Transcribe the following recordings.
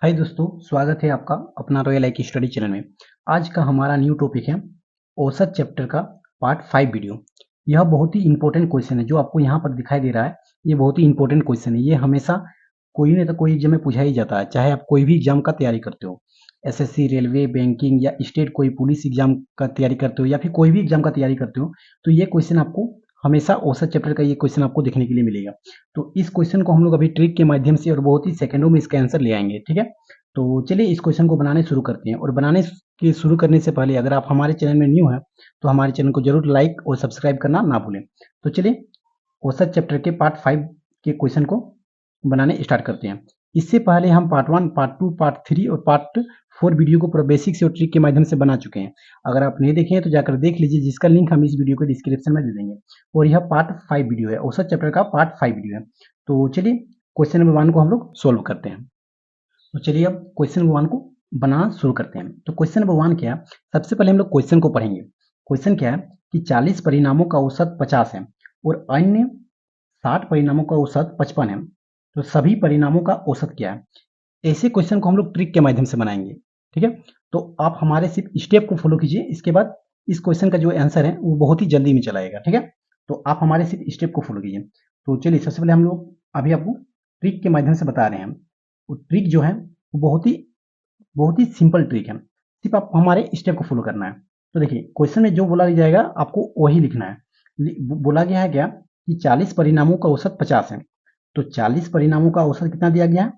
हाय दोस्तों, स्वागत है आपका अपना रॉयल आई की स्टडी चैनल में। आज का हमारा न्यू टॉपिक है औसत चैप्टर का पार्ट 5 वीडियो। यह बहुत ही इंपॉर्टेंट क्वेश्चन है जो आपको यहाँ पर दिखाई दे रहा है। ये बहुत ही इंपॉर्टेंट क्वेश्चन है। ये हमेशा कोई नहीं तो कोई एग्जाम में पूछा ही जाता है, चाहे आप कोई भी एग्जाम का तैयारी करते हो, एसएससी, रेलवे, बैंकिंग या स्टेट कोई पुलिस एग्जाम का तैयारी करते हो या फिर कोई भी एग्जाम का तैयारी करते हो, तो ये क्वेश्चन आपको हमेशा औसत चैप्टर का ये क्वेश्चन आपको देखने के लिए मिलेगा। तो इस क्वेश्चन को हम लोग अभी ट्रिक के माध्यम से और बहुत ही सेकंडों में इसका आंसर ले आएंगे, ठीक है। तो चलिए इस क्वेश्चन को बनाने शुरू करते हैं। और बनाने के शुरू करने से पहले अगर आप हमारे चैनल में न्यू हैं तो हमारे चैनल को जरूर लाइक और सब्सक्राइब करना ना भूलें। तो चलिए औसत चैप्टर के पार्ट 5 के क्वेश्चन को बनाने स्टार्ट करते हैं। इससे पहले हम पार्ट 1, पार्ट 2, पार्ट 3 और पार्ट 4 वीडियो को पूरा बेसिक से और ट्रिक के माध्यम से बना चुके हैं। अगर आप नहीं देखे हैं तो जाकर देख लीजिए, जिसका लिंक हम इस वीडियो के डिस्क्रिप्शन में दे देंगे। और यह पार्ट 5 वीडियो है, औसत चैप्टर का पार्ट 5 वीडियो है। तो चलिए क्वेश्चन नंबर 1 को हम लोग सोल्व करते हैं। तो चलिए अब क्वेश्चन नंबर 1 को बनाना शुरू करते हैं। तो क्वेश्चन नंबर 1 क्या है, सबसे पहले हम लोग क्वेश्चन को पढ़ेंगे। क्वेश्चन क्या है कि 40 परिणामों का औसत 50 है और अन्य 60 परिणामों का औसत 55 है, तो सभी परिणामों का औसत क्या है। ऐसे क्वेश्चन को हम लोग ट्रिक के माध्यम से बनाएंगे, ठीक है। तो आप हमारे सिर्फ स्टेप को फॉलो कीजिए, इसके बाद इस क्वेश्चन का जो आंसर है वो बहुत ही जल्दी में चला आएगा, ठीक है। तो आप हमारे सिर्फ स्टेप को फॉलो कीजिए। तो चलिए सबसे पहले हम लोग अभी आपको ट्रिक के माध्यम से बता रहे हैं। वो ट्रिक जो है वो बहुत ही सिंपल ट्रिक है, सिर्फ आप हमारे स्टेप को फॉलो करना है। तो देखिए क्वेश्चन में जो बोला जाएगा आपको वही लिखना है। बोला गया है क्या कि 40 परिणामों का औसत 50 है, तो 40 परिणामों का औसत कितना दिया गया है,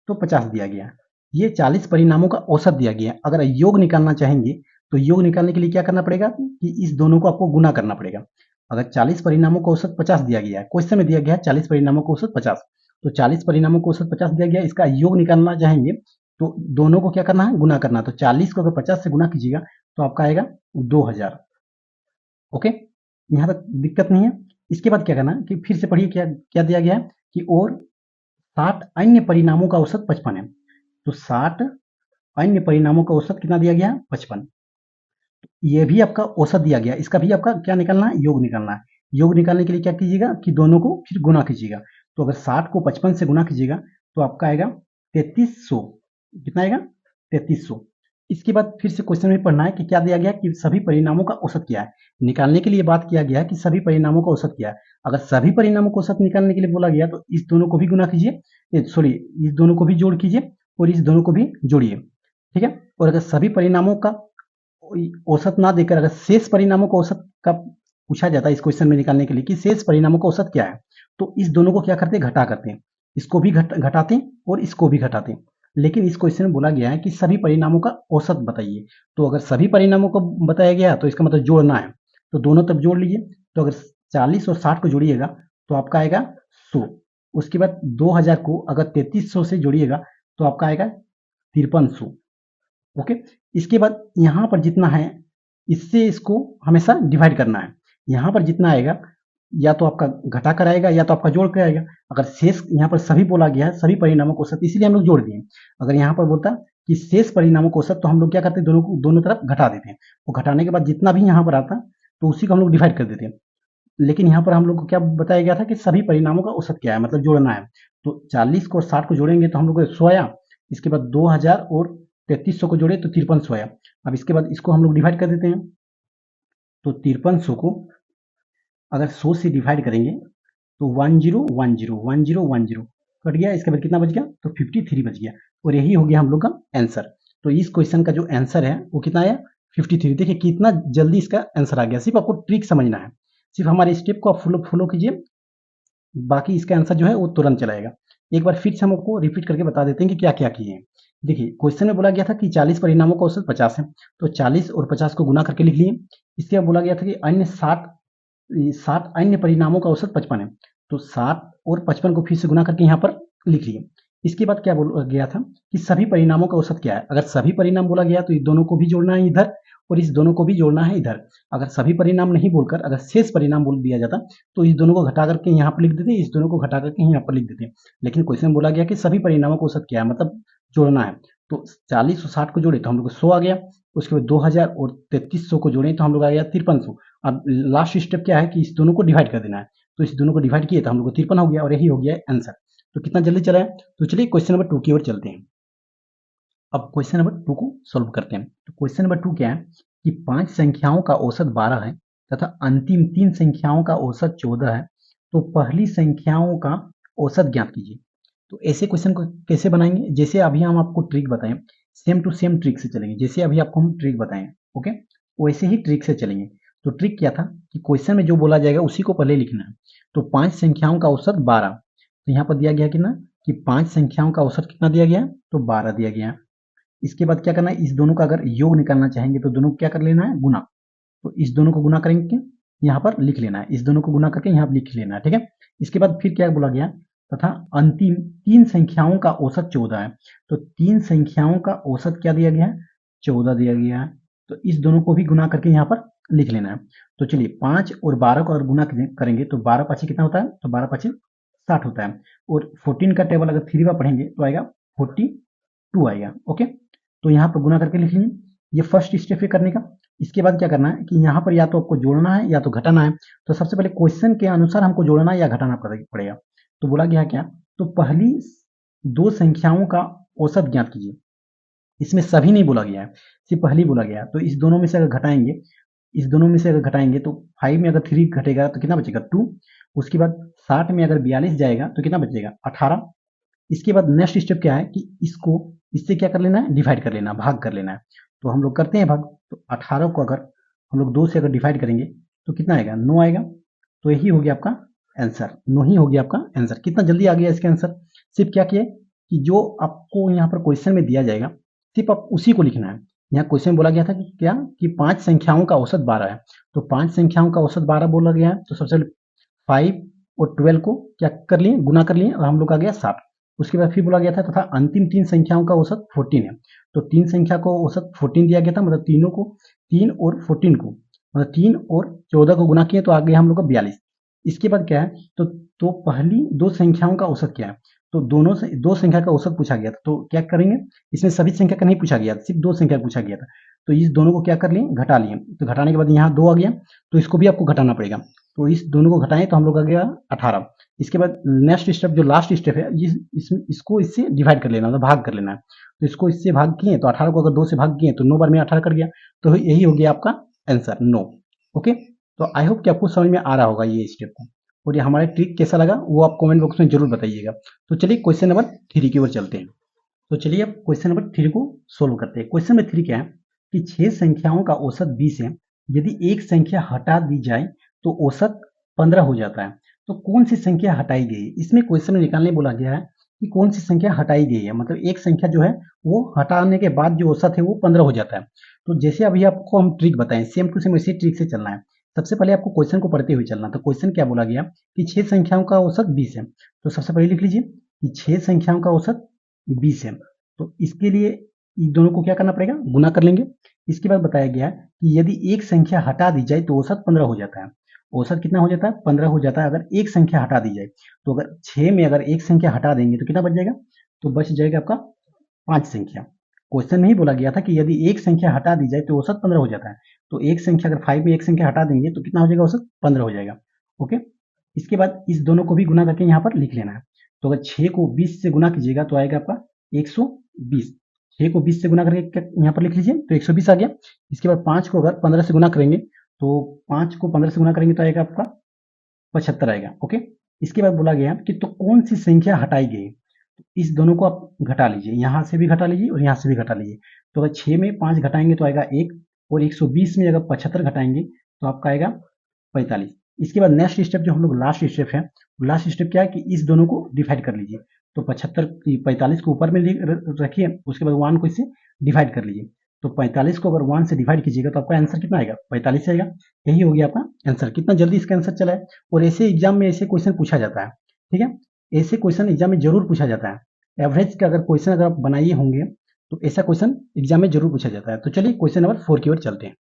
तो 50 दिया गया है। ये 40 परिणामों का औसत दिया गया है। अगर योग निकालना चाहेंगे तो योग निकालने के लिए क्या करना पड़ेगा कि इस दोनों को आपको गुना करना पड़ेगा। अगर 40 परिणामों का औसत 50 दिया गया है, क्वेश्चन में दिया गया है 40 परिणामों का औसत 50, तो 40 परिणामों का औसत 50 दिया गया है, इसका योग निकालना चाहेंगे तो दोनों को क्या करना है, गुना करना है। तो 40 को अगर 50 से गुना कीजिएगा तो आपका आएगा 2000। ओके, यहाँ तक दिक्कत नहीं है। इसके बाद क्या करना है कि फिर से पढ़िए क्या क्या दिया गया है कि और 60 अन्य परिणामों का औसत 55 है, तो 60 अन्य परिणामों का औसत कितना दिया गया है, 55। ये भी आपका औसत दिया गया, इसका भी आपका क्या निकालना है, योग निकालना है। योग निकालने के लिए क्या कीजिएगा कि दोनों को फिर गुना कीजिएगा। तो अगर 60 को 55 से गुना कीजिएगा तो आपका आएगा 3300। कितना आएगा, 3300। इसके बाद फिर से क्वेश्चन में पढ़ना है कि क्या दिया गया कि सभी परिणामों का औसत क्या है। निकालने के लिए बात किया गया है कि सभी परिणामों का औसत क्या है। अगर सभी परिणामों का औसत निकालने के लिए बोला गया तो इस दोनों को भी गुना कीजिए, सॉरी, इस दोनों को भी जोड़ कीजिए और इस दोनों को भी जोड़िए, ठीक है। और अगर सभी परिणामों का औसत ना देकर अगर शेष परिणामों का औसत का पूछा जाता है इस क्वेश्चन में निकालने के लिए कि शेष परिणामों का औसत क्या है, तो इस दोनों को क्या करते हैं, घटा करते हैं। इसको भी घटाते हैं और इसको भी घटाते हैं। लेकिन इस क्वेश्चन में बोला गया है कि सभी परिणामों का औसत बताइए। तो अगर सभी परिणामों को बताया गया तो इसका मतलब जोड़ना है, तो दोनों तरफ जोड़ लीजिए। तो अगर 40 और 60 को जोड़िएगा तो आपका आएगा 100। उसके बाद 2000 को अगर 3300 से जोड़िएगा तो आपका आएगा 5300। ओके, इसके बाद यहाँ पर जितना है इससे इसको हमेशा डिवाइड करना है। यहाँ पर जितना आएगा या तो आपका घटा कर आएगा या तो आपका जोड़ कर आएगा। अगर शेष यहाँ पर सभी बोला गया है, सभी परिणामों को औसत, इसीलिए हम लोग जोड़ दिए। अगर यहाँ पर बोलता कि शेष परिणामों को औसत तो हम लोग क्या करते हैं, दोनों को दोनों तरफ घटा देते हैं। वो घटाने के बाद जितना भी यहाँ पर आता तो उसी को हम लोग डिवाइड कर देते हैं। लेकिन यहाँ पर हम लोग को क्या बताया गया था कि सभी परिणामों का औसत क्या है, मतलब जोड़ना है। तो 40 को और 60 को जोड़ेंगे तो हम लोग को 100 आया। इसके बाद 2000 और 3300 को जोड़े तो 5300 आया। अब इसके बाद इसको हम लोग डिवाइड कर देते हैं। तो 5300 को अगर 100 से डिवाइड करेंगे तो 1010 कट गया। इसके बाद कितना बच गया, तो 53 बच गया। और यही हो गया हम लोग का आंसर। तो इस क्वेश्चन का जो आंसर है वो कितना आया, 53। देखिए कितना जल्दी इसका आंसर आ गया। सिर्फ आपको ट्रिक समझना है, सिर्फ हमारे स्टेप को आप फॉलो कीजिए, बाकी इसका आंसर जो है वो तुरंत चलाएगा। एक बार फिर से हम आपको रिपीट करके बता देते हैं कि क्या क्या किए हैं। देखिए क्वेश्चन में बोला गया था कि 40 परिणामों का औसत 50 है, तो 40 और 50 को गुना करके लिख लिए। इसके बाद बोला गया था कि अन्य 60 अन्य परिणामों का औसत 55 है, तो 60 और 55 को फिर से गुना करके यहाँ पर लिख लिए। इसके बाद क्या बोला गया था कि सभी परिणामों का औसत क्या है। अगर सभी परिणाम बोला गया तो इस दोनों को भी जोड़ना है इधर और इस दोनों को भी जोड़ना है इधर। अगर सभी परिणाम नहीं बोलकर अगर शेष परिणाम बोल दिया जाता तो इस दोनों को घटा करके यहाँ पर लिख देते, इस दोनों को घटा करके यहाँ पर लिख देते। लेकिन क्वेश्चन में बोला गया कि सभी परिणामों का औसत क्या है, मतलब जोड़ना है। तो 40 और 60 को जोड़े तो हम लोग को 100 आ गया। उसके बाद 2000 और 3300 को जोड़े तो हम लोग आ गया 5300। अब लास्ट स्टेप क्या है कि इस दोनों को डिवाइड कर देना है। तो इस दोनों को डिवाइड किए तो हम लोग को 53 हो गया और यही हो गया आंसर। तो कितना जल्दी चला है। तो चलिए क्वेश्चन नंबर 2 की ओर चलते हैं। अब क्वेश्चन नंबर 2 को सॉल्व करते हैं। तो क्वेश्चन नंबर 2 क्या है कि 5 संख्याओं का औसत 12 है तथा अंतिम 3 संख्याओं का औसत 14 है, तो पहली संख्याओं का औसत ज्ञात कीजिए। तो ऐसे क्वेश्चन को कैसे बनाएंगे? जैसे अभी हम आपको ट्रिक बताएं, सेम टू सेम ट्रिक से चलेंगे। जैसे अभी आपको हम ट्रिक बताएं, ओके, वैसे ही ट्रिक से चलेंगे। तो ट्रिक क्या था कि क्वेश्चन में जो बोला जाएगा उसी को पहले लिखना है। तो 5 संख्याओं का औसत 12, तो यहाँ पर दिया गया कितना कि 5 संख्याओं का औसत कितना दिया गया? तो 12 दिया गया। इसके बाद क्या करना है, इस दोनों का अगर योग निकालना चाहेंगे तो दोनों को क्या कर लेना है? गुना। तो इस दोनों को गुना करेंगे, यहाँ पर लिख लेना है, इस दोनों को गुना करके यहाँ पर लिख लेना है, ठीक है। इसके बाद फिर क्या बोला गया, तथा अंतिम 3 संख्याओं का औसत 14 है। तो 3 संख्याओं का औसत क्या दिया गया है? 14 दिया गया है। तो इस दोनों को भी गुना करके यहाँ पर लिख लेना है। तो चलिए 5 और 12 को अगर गुना करेंगे तो 12 पाँच कितना होता है? तो 12 पाँच 60 होता है। और 14 का टेबल अगर 3 बार पढ़ेंगे तो आएगा 42 आएगा, ओके। तो यहाँ पर गुना करके लिख लीजिए, ये फर्स्ट स्टेप है करने का। इसके बाद क्या करना है कि यहाँ पर या तो आपको जोड़ना है या तो घटाना है। तो सबसे पहले क्वेश्चन के अनुसार हमको जोड़ना या घटाना पड़ेगा। तो बोला गया क्या, तो पहली 2 संख्याओं का औसत ज्ञात कीजिए। इसमें सभी नहीं बोला गया है, सिर्फ पहली बोला गया है। तो इस दोनों में से अगर घटाएंगे, इस दोनों में से अगर घटाएंगे तो 5 में अगर 3 घटेगा तो कितना बचेगा? 2। उसके बाद 60 में अगर 42 जाएगा तो कितना बचेगा? 18। इसके बाद नेक्स्ट स्टेप क्या है कि इसको इससे क्या कर लेना है? डिवाइड कर लेना, भाग कर लेना है। तो हम लोग करते हैं भाग। तो 18 को अगर हम लोग 2 से अगर डिवाइड करेंगे तो कितना आएगा? 9 आएगा। तो यही हो गया आपका आंसर, 9 ही हो गया आपका आंसर। कितना जल्दी आ गया इसका आंसर। सिर्फ क्या किए कि जो आपको यहाँ पर क्वेश्चन में दिया जाएगा सिर्फ आप उसी को लिखना है। यहाँ क्वेश्चन बोला गया था कि क्या कि 5 संख्याओं का औसत 12 है। तो 5 संख्याओं का औसत 12 बोला गया है। तो सबसे पहले 5 और 12 को क्या कर लिए? गुना कर लिए और हम लोग का गया 60। उसके बाद फिर बोला गया था तथा अंतिम 3 संख्याओं का औसत 14 है। तो 3 संख्या को औसत 14 दिया गया था, मतलब तीनों को 3 और 14 को मतलब 3 और 14 को गुना किए तो आ गया हम लोग का 42। इसके बाद क्या है, तो पहली 2 संख्याओं का औसत क्या है? तो दोनों से 2 संख्या का औसत पूछा गया था। तो क्या करेंगे, इसमें सभी संख्या का नहीं पूछा गया था, सिर्फ 2 संख्या पूछा गया था। तो इस दोनों को क्या कर लिए? घटा लिए। तो घटाने के बाद यहाँ 2 आ गया, तो इसको भी आपको घटाना पड़ेगा। तो इस दोनों को घटाएं तो हम लोग आ गया 18। इसके बाद नेक्स्ट स्टेप जो लास्ट स्टेप है, इसको इससे डिवाइड कर लेना, मतलब भाग कर लेना है। तो इसको इससे भाग किए तो 18 को अगर 2 से भाग किए तो 9 बार में 18 कर गया। तो यही हो गया आपका आंसर 9, ओके। तो आई होप कि आपको समझ में आ रहा होगा ये स्टेप को। और ये हमारा ट्रिक कैसा लगा वो आप कमेंट बॉक्स में जरूर बताइएगा। तो चलिए क्वेश्चन नंबर 3 की ओर चलते हैं। तो चलिए अब क्वेश्चन नंबर 3 को सोल्व करते हैं। क्वेश्चन नंबर 3 क्या है कि 6 संख्याओं का औसत 20 है, यदि एक संख्या हटा दी जाए तो औसत 15 हो जाता है। तो कौन सी संख्या हटाई गई है? इसमें क्वेश्चन में निकालने बोला गया है कि कौन सी संख्या हटाई गई है, मतलब एक संख्या जो है वो हटाने के बाद जो औसत है वो 15 हो जाता है। तो जैसे अभी आपको हम ट्रिक बताएं, सेम टू सेम इसी ट्रिक से चलना है। सबसे पहले आपको क्वेश्चन को पढ़ते हुए चलना। तो क्वेश्चन क्या बोला गया कि 6 संख्याओं का औसत 20 है। तो सबसे पहले लिख लीजिए कि 6 संख्याओं का औसत 20 है। तो इसके लिए इन दोनों को क्या करना पड़ेगा? गुना कर लेंगे। इसके बाद बताया गया कि यदि एक संख्या हटा दी जाए तो औसत 15 हो जाता है। औसत कितना हो जाता है? 15 हो जाता है अगर एक संख्या हटा दी जाए। तो अगर 6 में अगर एक संख्या हटा देंगे तो कितना बच जाएगा? तो बच जाएगा आपका 5 संख्या। क्वेश्चन में ही बोला गया था कि यदि एक संख्या हटा दी जाए तो औसत 15 हो जाता है। तो एक संख्या अगर 5 में एक संख्या हटा देंगे तो कितना हो जाएगा? औसत 15 हो जाएगा, ओके। इसके बाद इस दोनों को भी गुना करके यहाँ पर लिख लेना है। तो अगर 6 को 20 से गुना कीजिएगा तो आएगा आपका 120। 6 को 20 से गुना करके यहाँ पर लिख लीजिए तो 120 आ गया। इसके बाद 5 को अगर 15 से गुना करेंगे तो 5 को 15 से गुना करेंगे तो आएगा आपका 75 आएगा, ओके। इसके बाद बोला गया कि तो कौन सी संख्या हटाई गई? इस दोनों को आप घटा लीजिए, यहाँ से भी घटा लीजिए और यहाँ से भी घटा लीजिए। तो अगर 6 में 5 घटाएंगे तो आएगा 1 और 120 में अगर 75 घटाएंगे तो आपका आएगा 45। इसके बाद नेक्स्ट स्टेप जो हम लोग लास्ट स्टेप है, लास्ट स्टेप क्या है कि इस दोनों को डिवाइड कर लीजिए। तो 45 को ऊपर में रखिए, उसके बाद 1 को इससे डिवाइड कर लीजिए। तो 45 को अगर 1 से डिवाइड कीजिएगा तो आपका आंसर कितना आएगा? 45 आएगा। यही हो गया आपका आंसर। कितना जल्दी इसका आंसर चला है। और ऐसे एग्जाम में ऐसे क्वेश्चन पूछा जाता है, ठीक है। ऐसे क्वेश्चन एग्जाम में जरूर पूछा जाता है। एवरेज का अगर क्वेश्चन अगर आप बनाए होंगे तो ऐसा क्वेश्चन एग्जाम में जरूर पूछा जाता है। तो चलिए क्वेश्चन नंबर 4 की ओर चलते हैं।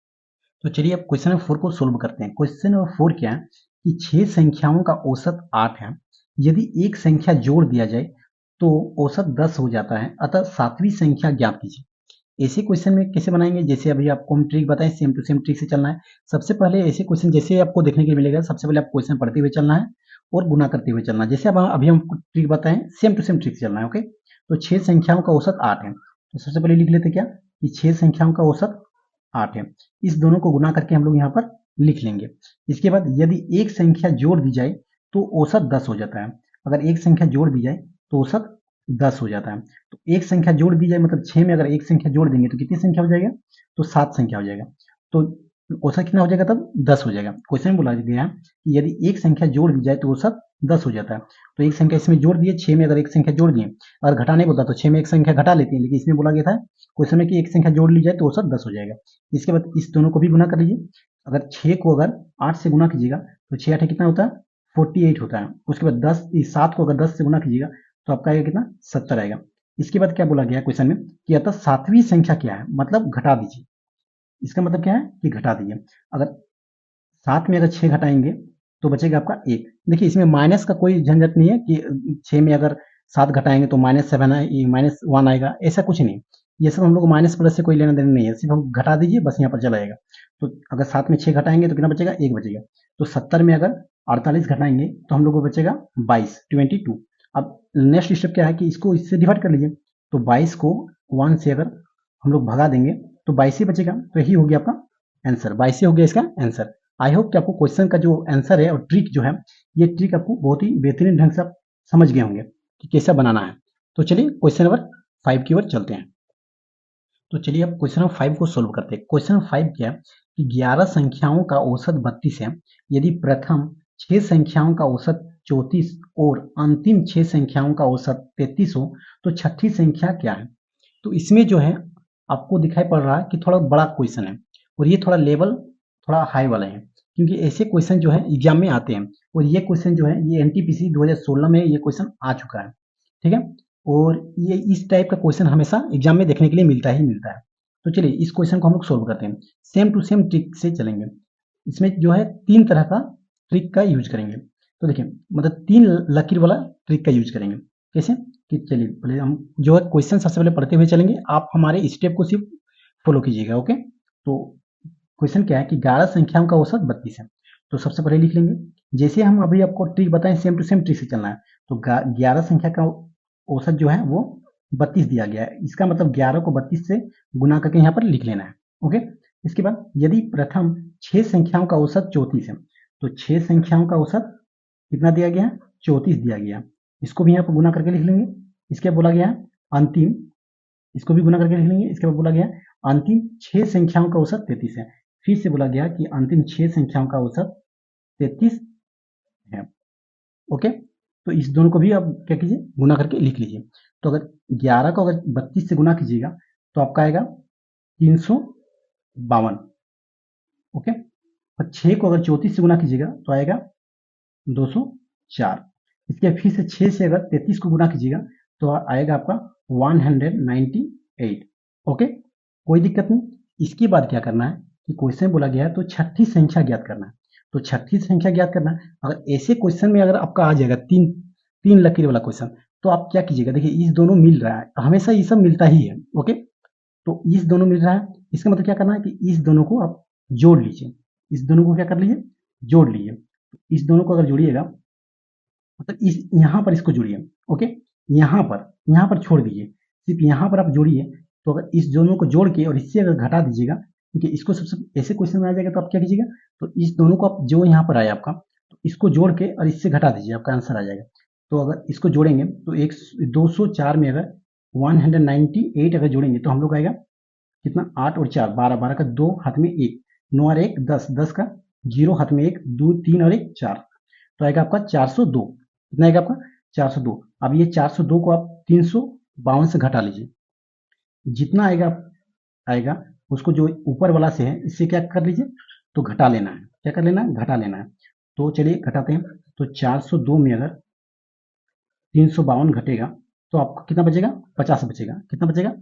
तो चलिए अब क्वेश्चन नंबर 4 को सोल्व करते हैं। क्वेश्चन नंबर 4 क्या है कि 6 संख्याओं का औसत 8 है, यदि एक संख्या जोड़ दिया जाए तो औसत 10 हो जाता है, अतः 7वीं संख्या ज्ञात कीजिए। ऐसे क्वेश्चन में कैसे बनाएंगे? जैसे अभी आपको हम ट्रिक बताएं, सेम टू सेम ट्रिक से चलना है। सबसे पहले ऐसे क्वेश्चन जैसे आपको देखने के लिए मिलेगा, सबसे पहले आप क्वेश्चन पढ़ते हुए चलना है और गुना करते हुए चलना है। जैसे अब अभी हम ट्रिक बताएं, सेम टू सेम ट्रिक से चलना है, ओके। तो 6 संख्याओं का औसत 8 है तो सबसे पहले लिख लेते क्या कि 6 संख्याओं का औसत 8 है। इस दोनों को गुना करके हम लोग यहाँ पर लिख लेंगे। इसके बाद यदि एक संख्या जोड़ दी जाए तो औसत 10 हो जाता है। अगर एक संख्या जोड़ दी जाए तो औसत 10 हो जाता है। तो एक संख्या जोड़ दी जाए मतलब 6 में अगर एक संख्या जोड़ देंगे तो कितनी संख्या हो जाएगा, तो 7 संख्या हो जाएगा। तो औसत कितना हो जाएगा, तब 10 हो जाएगा। क्वेश्चन में बोला गया कि यदि एक संख्या जोड़ दी जाए तो औसत 10 हो जाता है। तो एक संख्या इसमें जोड़ दिए, 6 में अगर एक संख्या जोड़ दिए, अगर घटाने बोलता तो 6 में एक संख्या घटा लेती है, लेकिन इसमें बोला गया था क्वेश्चन में कि एक संख्या जोड़ ली जाए तो औसत 10 हो जाएगा। इसके बाद इस दोनों को भी गुना कर लीजिए। अगर 6 को अगर 8 से गुना कीजिएगा तो 6 8 कितना होता है, 48 होता है। उसके बाद 7 को अगर 10 से गुना कीजिएगा तो आपका आएगा कितना, 70 आएगा। इसके बाद क्या बोला गया क्वेश्चन में कि अतः 7वीं संख्या क्या है, मतलब घटा दीजिए। इसका मतलब क्या है कि घटा दीजिए। अगर 7 में अगर 6 घटाएंगे तो बचेगा आपका 1। देखिए इसमें माइनस का कोई झंझट नहीं है कि 6 में अगर 7 घटाएंगे तो -1 आएगा, ऐसा कुछ नहीं। ये सब हम लोग माइनस प्लस से कोई लेना देना नहीं है, सिर्फ हम घटा दीजिए बस, यहाँ पर चला आएगा। तो अगर 7 में 6 घटाएंगे तो कितना बचेगा, 1 बचेगा। तो 70 में अगर 48 घटाएंगे तो हम लोग को बचेगा 22। अब नेक्स्ट स्टेप क्या है कि इसको इससे डिवाइड कर लीजिए। तो 22 को 1 से अगर हम लोग भगा देंगे तो 22 ही बचेगा। तो यही हो गया आपका आंसर, 22 हो गया इसका आंसर। आई होप कि आपको क्वेश्चन का जो आंसर है और ट्रिक जो है, ये ट्रिक आपको बहुत ही बेहतरीन ढंग से आप समझ गए होंगे कि कैसे बनाना है। तो चलिए क्वेश्चन नंबर 5 की ओर चलते हैं। तो चलिए अब क्वेश्चन नंबर 5 को सोल्व करते हैं। क्वेश्चन नंबर 5 क्या है कि 11 संख्याओं का औसत 32 है। यदि प्रथम 6 संख्याओं का औसत 34 और अंतिम 6 संख्याओं का औसत 33 हो तो छठी संख्या क्या है। तो इसमें जो है आपको दिखाई पड़ रहा है कि थोड़ा बड़ा क्वेश्चन है और ये थोड़ा लेवल थोड़ा हाई वाला है, क्योंकि ऐसे क्वेश्चन जो है एग्जाम में आते हैं। और ये क्वेश्चन जो है ये एनटीपीसी 2016 में ये क्वेश्चन आ चुका है, ठीक है। और ये इस टाइप का क्वेश्चन हमेशा एग्जाम में देखने के लिए मिलता ही मिलता है। तो चलिए इस क्वेश्चन को हम लोग सोल्व करते हैं। सेम टू सेम ट्रिक से चलेंगे। इसमें जो है 3 तरह का ट्रिक का यूज करेंगे। तो देखिए मतलब 3 लकीर वाला ट्रिक का यूज करेंगे। कैसे कि चलिए पहले हम जो है क्वेश्चन सबसे पहले पढ़ते हुए चलेंगे, आप हमारे स्टेप को सिर्फ फॉलो कीजिएगा, ओके। तो क्वेश्चन क्या है कि 11 संख्याओं का औसत 32 है। तो सबसे पहले लिख लेंगे, जैसे हम अभी आपको ट्रिक बताएं सेम टू सेम ट्रिक से चलना है। तो 11 संख्या का औसत जो है वो 32 दिया गया है। इसका मतलब 11 को 32 से गुना करके यहाँ पर लिख लेना है, ओके। इसके बाद यदि प्रथम 6 संख्याओं का औसत 34 है तो 6 संख्याओं का औसत कितना दिया गया है, 34 दिया गया। इसको भी यहाँ पर गुना करके लिख लेंगे। इसके बोला गया है अंतिम, इसको भी गुना करके लिख लेंगे। इसके बाद बोला गया अंतिम 6 संख्याओं का औसत 33 है। फिर से बोला गया कि अंतिम 6 संख्याओं का औसत 33 है, ओके। तो इस दोनों को भी आप क्या कीजिए, गुना करके लिख लीजिए। तो अगर 11 को अगर 32 से गुना कीजिएगा तो आपका आएगा 352, ओके। और 6 को अगर 34 से गुना कीजिएगा तो आएगा 204। इसके फिर से 6 से अगर 33 को गुना कीजिएगा तो आएगा आपका 198, ओके। कोई दिक्कत नहीं। इसके बाद क्या करना है कि क्वेश्चन बोला गया है तो छठी संख्या ज्ञात करना है। तो छठी संख्या ज्ञात करना है। अगर ऐसे क्वेश्चन में अगर आपका आ जाएगा तीन लकीर वाला क्वेश्चन, तो आप क्या कीजिएगा, देखिए इस दोनों मिल रहा है, हमेशा ये सब मिलता ही है, ओके। तो इस दोनों मिल रहा है, इसका मतलब क्या करना है कि इस दोनों को आप जोड़ लीजिए। इस दोनों को क्या कर लीजिए, जोड़ लीजिए। इस दोनों को अगर जोड़िएगा मतलब इस यहाँ पर इसको जोड़िए, ओके। यहाँ पर छोड़ दीजिए, सिर्फ यहाँ पर आप जोड़िए। तो अगर इस दोनों को जोड़ के और इससे अगर घटा दीजिएगा, ठीक है, इसको सबसे ऐसे क्वेश्चन में आ जाएगा तो आप क्या कीजिएगा, तो इस दोनों को आप जो यहाँ पर आया आपका, तो इसको जोड़ के और इससे घटा दीजिए, आपका आंसर आ जाएगा। तो अगर इसको जोड़ेंगे तो 204 में अगर 198 अगर जोड़ेंगे तो हम लोग आएगा कितना, 8 और 4 12, 12 का 2 हाथ में 1, 9 और 1 10, 10 का 0 हाथ में 1 2 3 और 1 4, तो आएगा आपका 402। कितना आएगा आपका, 402। अब ये 402 को आप 352 से घटा लीजिए। जितना आएगा उसको जो ऊपर वाला से है इससे क्या कर लीजिए, तो घटा लेना है। क्या कर लेना है, घटा लेना है। तो चलिए घटाते हैं। तो 402 में अगर 352 घटेगा तो आपको कितना बचेगा, 50 बचेगा। कितना बचेगा,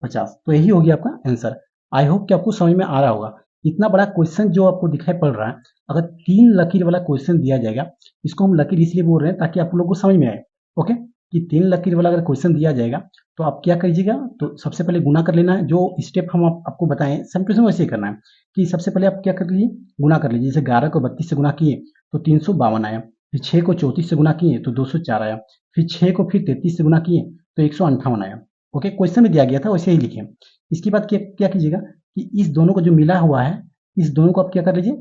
50। तो यही हो गया आपका आंसर। आई होप कि आपको समझ में आ रहा होगा। इतना बड़ा क्वेश्चन जो आपको दिखाई पड़ रहा है, अगर 3 लकीर वाला क्वेश्चन दिया जाएगा, इसको हम लकीर इसलिए बोल रहे हैं ताकि आप लोगों को समझ में आए, ओके। कि 3 लकीर वाला अगर क्वेश्चन दिया जाएगा तो आप क्या कीजिएगा, तो सबसे पहले गुना कर लेना है। जो स्टेप हम आपको बताएं सेम टू सेम वैसे ही करना है कि सबसे पहले आप क्या कर लीजिए, गुना कर लीजिए। जैसे 11 को 32 से गुना किए तो 352 आया, फिर 6 को 34 से गुना किए तो 204 आया, फिर 6 को फिर 33 से गुना किए तो 158 आया। ओके, क्वेश्चन में दिया गया था वैसे ही लिखिए। इसके बाद क्या कीजिएगा कि इस दोनों को जो मिला हुआ है, इस दोनों को आप क्या कर लीजिए,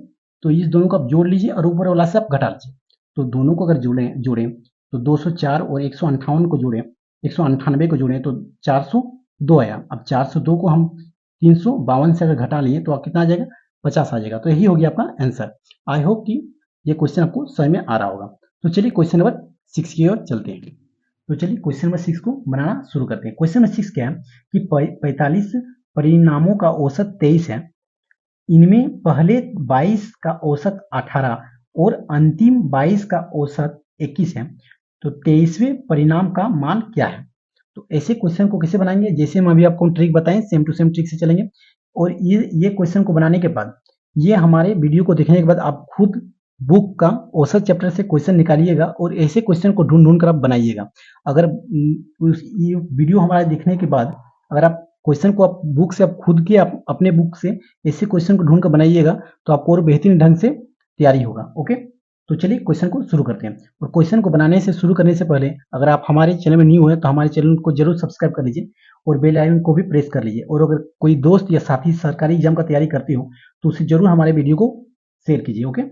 तो इस दोनों को आप जोड़ लीजिए और ऊपर वाला से आप घटा लीजिए। तो दोनों को अगर जोड़ें तो 204 और 158 को जोड़ें, 198 को जोड़ें तो 402 आया। अब 402 को हम 352 से अगर घटा लिए तो आप कितना आ जाएगा, 50 आ जाएगा। तो यही हो गया आपका आंसर। आई होप कि ये क्वेश्चन आपको समझ में आ रहा होगा। तो चलिए क्वेश्चन नंबर 6 की ओर चलते हैं। तो चलिए क्वेश्चन नंबर 6 को बनाना शुरू करते हैं। क्वेश्चन नंबर 6 क्या है कि 45 परिणामों का औसत 23 है, इनमें पहले 22 का औसत 18 और अंतिम 22 का औसत 21 है, तो 23वें परिणाम का मान क्या है। तो ऐसे क्वेश्चन को कैसे बनाएंगे, जैसे हम अभी आपको ट्रिक बताएं सेम टू सेम ट्रिक से चलेंगे। और ये क्वेश्चन को बनाने के बाद, ये हमारे वीडियो को देखने के बाद आप खुद बुक का औसत चैप्टर से क्वेश्चन निकालिएगा और ऐसे क्वेश्चन को ढूंढ ढूंढ कर आप बनाइएगा। अगर ये वीडियो हमारा देखने के बाद अगर आप क्वेश्चन को आप बुक से आप खुद के आप अपने बुक से ऐसे क्वेश्चन को ढूंढ कर बनाइएगा तो आपको और बेहतरीन ढंग से तैयारी होगा। ओके, तो चलिए क्वेश्चन को शुरू करते हैं। और क्वेश्चन को बनाने से शुरू करने से पहले अगर आप हमारे चैनल में न्यू है तो हमारे चैनल को जरूर सब्सक्राइब कर लीजिए और बेल आइकन को भी प्रेस कर लीजिए। और अगर कोई दोस्त या साथी सरकारी एग्जाम का तैयारी करते हो तो उसे जरूर हमारे वीडियो को शेयर कीजिए। ओके,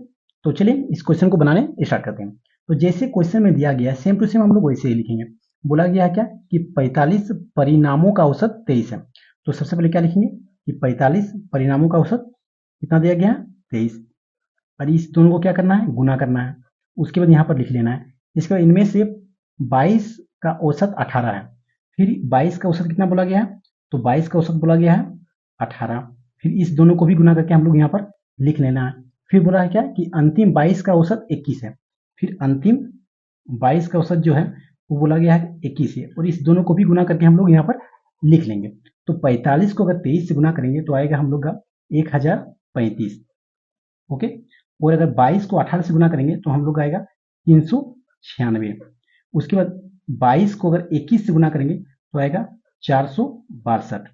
तो चलिए इस क्वेश्चन को बनाने स्टार्ट करते हैं। तो जैसे क्वेश्चन में दिया गया है सेम टू सेम हम लोग वैसे ही लिखेंगे। बोला गया है क्या कि 45 परिणामों का औसत 23 है। तो सबसे पहले क्या लिखेंगे कि 45 परिणामों का औसत कितना दिया गया है, 23। और इस दोनों को क्या करना है, गुना करना है। उसके बाद यहाँ पर लिख लेना है। इसके बाद इनमें से 22 का औसत 18 है। फिर 22 का औसत कितना बोला गया है, तो 22 का औसत बोला गया है 18। फिर इस दोनों को भी गुना करके हम लोग यहाँ पर लिख लेना है। फिर बोला है क्या कि अंतिम 22 का औसत 21 है। फिर अंतिम 22 का औसत जो है वो बोला गया है 21 है। और इस दोनों को भी गुना करके हम लोग यहाँ पर लिख लेंगे। तो 45 को अगर 23 से गुना करेंगे तो आएगा हम लोग का 1035। ओके, और अगर 22 को 18 से गुना करेंगे तो हम लोग आएगा 396। उसके बाद 22 को अगर 21 से गुना करेंगे तो आएगा 462।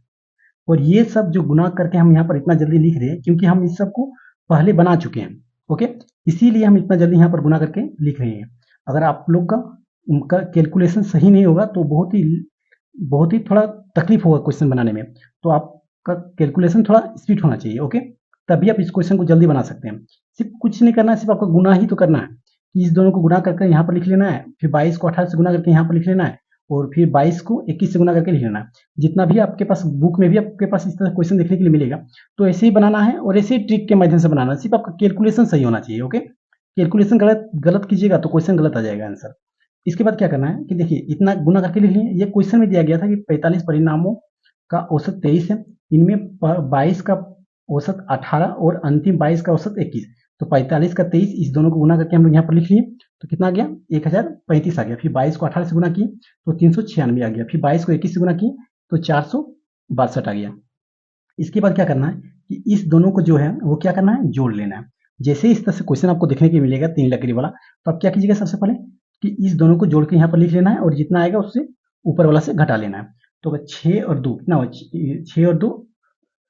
और ये सब जो गुना करके हम यहाँ पर इतना जल्दी लिख रहे हैं क्योंकि हम इस सब को पहले बना चुके हैं। ओके, इसीलिए हम इतना जल्दी यहाँ पर गुना करके लिख रहे हैं। अगर आप लोग का उनका कैलकुलेशन सही नहीं होगा तो बहुत ही थोड़ा तकलीफ होगा क्वेश्चन बनाने में। तो आपका कैलकुलेशन थोड़ा स्पीड होना चाहिए। ओके, तभी आप इस क्वेश्चन को जल्दी बना सकते हैं। सिर्फ कुछ नहीं करना है, सिर्फ आपको गुना ही तो करना है कि इस दोनों को गुना करके यहाँ पर लिख लेना है। फिर 22 को 18 से गुना करके यहाँ पर लिख लेना है और फिर 22 को 21 से गुना करके लिख लेना है। जितना भी आपके पास बुक में भी आपके पास इस तरह क्वेश्चन देखने के लिए मिलेगा। तो ऐसे ही बनाना है और ऐसे ही ट्रिक के माध्यम से बनाना है। सिर्फ आपका कैलकुलेशन सही होना चाहिए। ओके, कैलकुलेशन गलत कीजिएगा तो क्वेश्चन गलत आ जाएगा आंसर। इसके बाद क्या करना है कि देखिए इतना गुना करके लिख लिए। ये क्वेश्चन में दिया गया था कि 45 परिणामों का औसत 23 है, इनमें 22 का औसत 18 और अंतिम 22 का औसत 21। तो 45 का 23 इस दोनों को गुना करके हम लोग यहाँ पर लिख लिए तो कितना आ गया, 1035 आ गया। फिर 22 को 18 से गुना किए तो 396 आ गया। फिर 22 को 21 से गुना किए तो 462 आ गया। इसके बाद क्या करना है कि इस दोनों को जो है वो क्या करना है, जोड़ लेना है। जैसे इस तरह से क्वेश्चन आपको देखने के मिलेगा 3 लकीर वाला, तो आप क्या कीजिएगा सबसे पहले कि इस दोनों को जोड़ के यहाँ पर लिख लेना है और जितना आएगा उससे ऊपर वाला से घटा लेना है। तो अगर 6 और 2 कितना हो, 6 और 2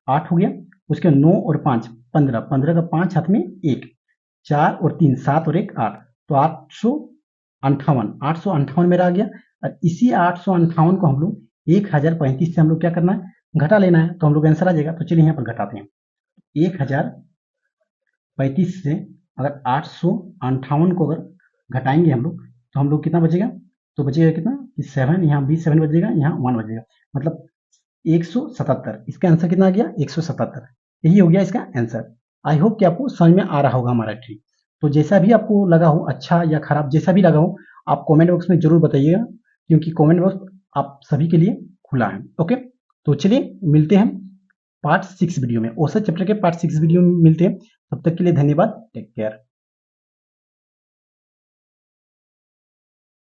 8 हो गया। उसके 9 और 5 15, 15 का 5 हाथ में 1, 4 और 3 7 और 1 8, तो 858 मेरा आ गया। और इसी 858 को हम लोग 1035 से हम लोग क्या करना है, घटा लेना है। तो हम लोग आंसर आ जाएगा। तो चलिए यहाँ पर घटाते हैं। 1035 से अगर 858 को अगर घटाएंगे हम लोग तो हम लोग कितना बचेगा, तो बचेगा कितना कि 7, यहाँ भी 7 बचेगा, यहाँ 1 बचेगा, मतलब 177। इसका आंसर कितना आ गया, 177। यही हो गया इसका आंसर। आई होप कि आपको समझ में आ रहा होगा हमारा ट्रिक। तो जैसा भी आपको लगा हो, अच्छा या खराब जैसा भी लगा हो, आप कमेंट बॉक्स में जरूर बताइएगा क्योंकि कमेंट बॉक्स आप सभी के लिए खुला है। ओके, तो चलिए मिलते हैं पार्ट 6 वीडियो में, औसत चैप्टर के पार्ट 6 वीडियो में मिलते हैं। तब तक के लिए धन्यवाद, टेक केयर।